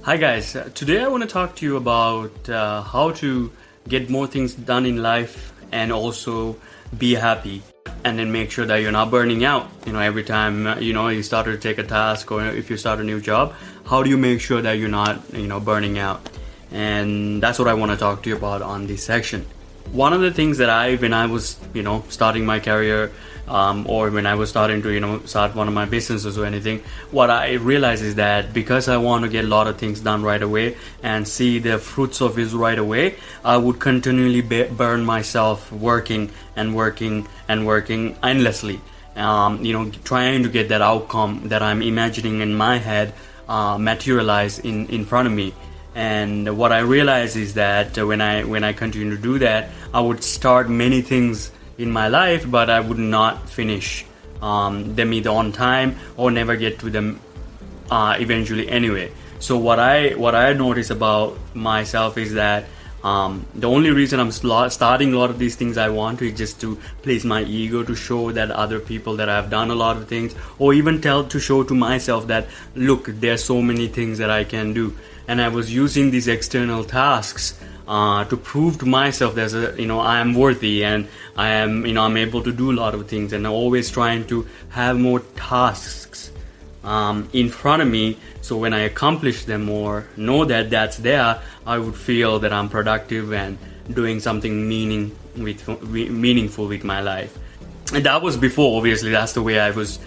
Hi guys, today I want to talk to you about how to get more things done in life and also be happy, and then make sure that you're not burning out. Every time you start to take a task, or if you start a new job, how do you make sure that you're not burning out? And that's what I want to talk to you about on this section. One of the things that when I was starting my career, or when I was starting to start one of my businesses or anything, what I realized is that because I want to get a lot of things done right away and see the fruits of it right away, I would continually burn myself working and working and working endlessly, trying to get that outcome that I'm imagining in my head materialize in front of me. And what I realized is that when I continue to do that, I would start many things in my life, but I would not finish them either on time or never get to them eventually anyway. So what I notice about myself is that the only reason I'm starting a lot of these things I want to is just to please my ego, to show that other people that I've done a lot of things, or even to show to myself that look, there's so many things that I can do. And I was using these external tasks to prove to myself that I am worthy, and I'm able to do a lot of things, and I'm always trying to have more tasks in front of me, so when I accomplish them or know that that's there, I would feel that I'm productive and doing something meaningful with my life. And that was before, obviously, that's the way I was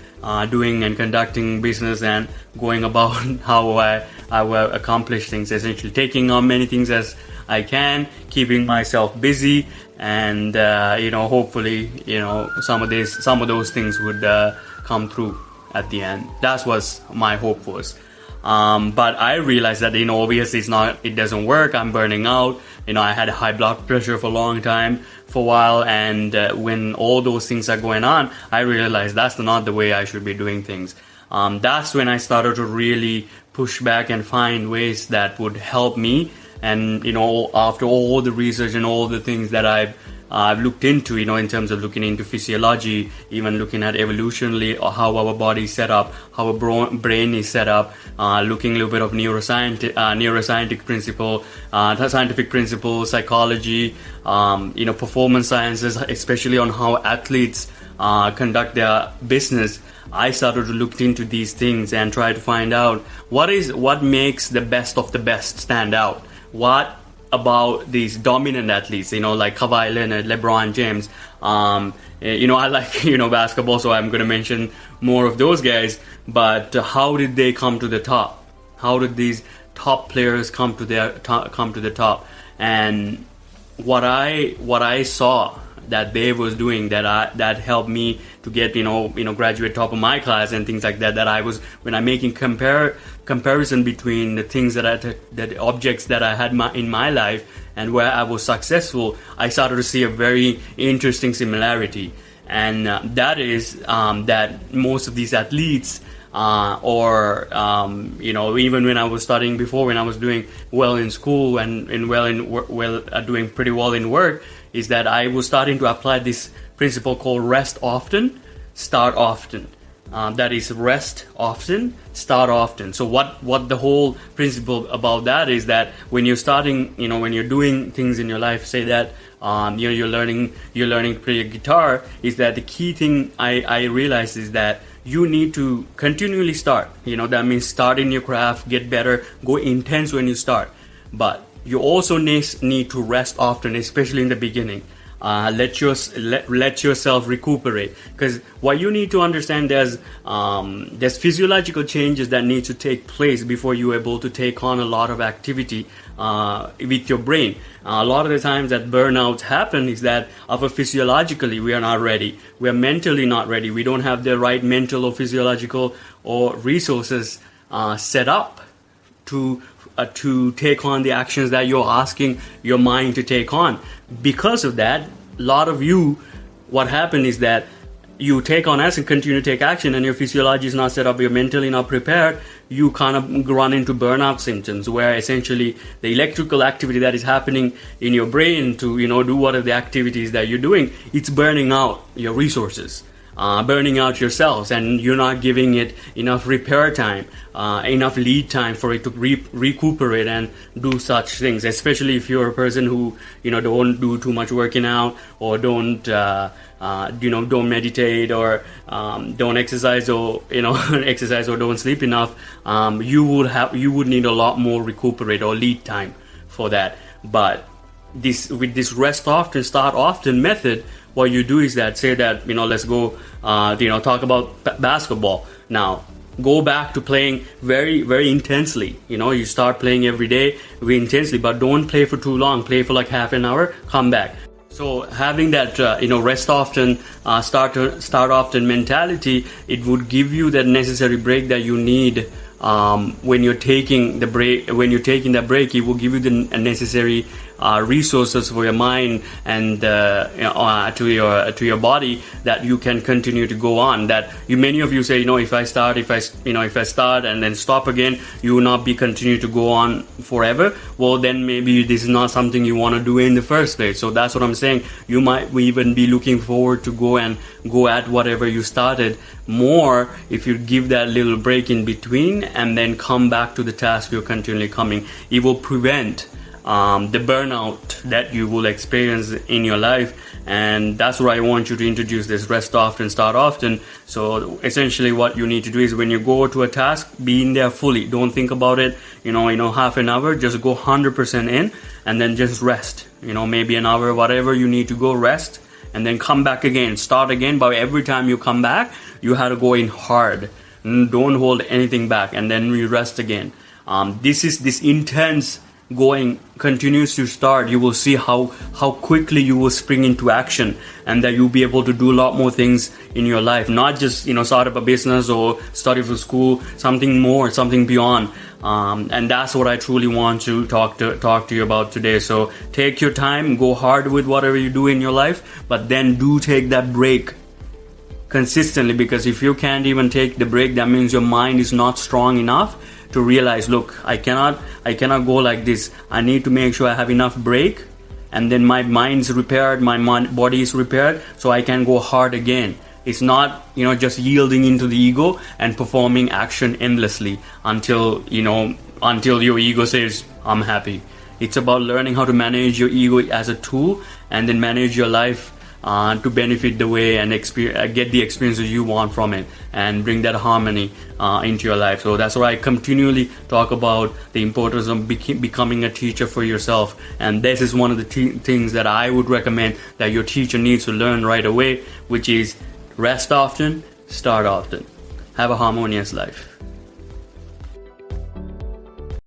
doing and conducting business and going about how I will accomplish things, essentially taking on many things as I can, keeping myself busy, and hopefully some of those things would come through at the end. That was my hope was. But I realized that obviously it doesn't work. I'm burning out. I had high blood pressure for a long time, for a while, and when all those things are going on, I realized that's not the way I should be doing things. That's when I started to really push back and find ways that would help me. And after all the research and all the things that I've looked into, in terms of looking into physiology, even looking at evolutionally, or how our body is set up, how our brain is set up, looking a little bit of neuroscientific principle, scientific principles, psychology, performance sciences, especially on how athletes conduct their business. I started to look into these things and try to find out what makes the best of the best stand out. What about these dominant athletes, like Kawhi Leonard, LeBron James. I like, basketball, so I'm going to mention more of those guys. But how did they come to the top? How did these top players come to the top? And what I saw that they was doing that helped me to get graduate top of my class and things like that. That I was, when I'm making comparison between the things that objects that I had in my life and where I was successful, I started to see a very interesting similarity, and that is that most of these athletes, even when I was studying before, when I was doing well in school and doing pretty well in work, is that I was starting to apply this principle called rest often, start often. That is, rest often, start often. So what the whole principle about that is that when you're starting, when you're doing things in your life, say that you're learning to play a guitar, is that the key thing I realized is that you need to continually start. That means start in your craft, get better, go intense when you start. But you also need to rest often, especially in the beginning. Let yourself recuperate, because what you need to understand, there's physiological changes that need to take place before you're able to take on a lot of activity with your brain. A lot of the times that burnouts happen is that physiologically we are not ready, we are mentally not ready, we don't have the right mental or physiological or resources set up to take on the actions that you're asking your mind to take on. Because of that, a lot of you, what happened is that you take on action, continue to take action, and your physiology is not set up, you're mentally not prepared, you kind of run into burnout symptoms, where essentially the electrical activity that is happening in your brain to do what are the activities that you're doing, it's burning out your resources. burning out yourselves, and you're not giving it enough repair time, enough lead time for it to recuperate and do such things. Especially if you're a person who don't do too much working out, or don't don't meditate, or don't exercise, or exercise, or don't sleep enough. You would need a lot more recuperate or lead time for that. But with this rest often, start often method, what you do is that, say that let's go talk about basketball now. Go back to playing very, very intensely. You start playing every day very intensely, but don't play for too long. Play for like half an hour, come back. So having that rest often, start often mentality, it would give you that necessary break that you need. When you're taking the break, it will give you the necessary resources for your mind and to your body, that you can continue to go on. That many of you say, if I start and then stop again, you will not be continue to go on forever. Well, then maybe this is not something you want to do in the first place. So that's what I'm saying. You might even be looking forward to go at whatever you started more if you give that little break in between and then come back to the task you're continually coming. It will prevent the burnout that you will experience in your life. And that's why I want you to introduce this rest often, start often. So essentially what you need to do is, when you go to a task, be in there fully. Don't think about it, half an hour. Just go 100% in, and then just rest. Maybe an hour, whatever you need to go rest, and then come back again, start again. But every time you come back, you have to go in hard. Don't hold anything back, and then you rest again. This intense going continues to start. You will see how quickly you will spring into action, and that you'll be able to do a lot more things in your life. Not just start up a business or study for school, something more, something beyond. And that's what I truly want to talk to you about today. So take your time, go hard with whatever you do in your life, but then do take that break consistently, because if you can't even take the break, that means your mind is not strong enough to realize, look, I cannot go like this. I need to make sure I have enough break, and then my mind's repaired, my body is repaired, so I can go hard again. It's not just yielding into the ego and performing action endlessly until your ego says I'm happy. It's about learning how to manage your ego as a tool, and then manage your life to benefit the way and get the experiences you want from it, and bring that harmony into your life. So that's why I continually talk about the importance of becoming a teacher for yourself. And this is one of the things that I would recommend that your teacher needs to learn right away, which is rest often, start often. Have a harmonious life.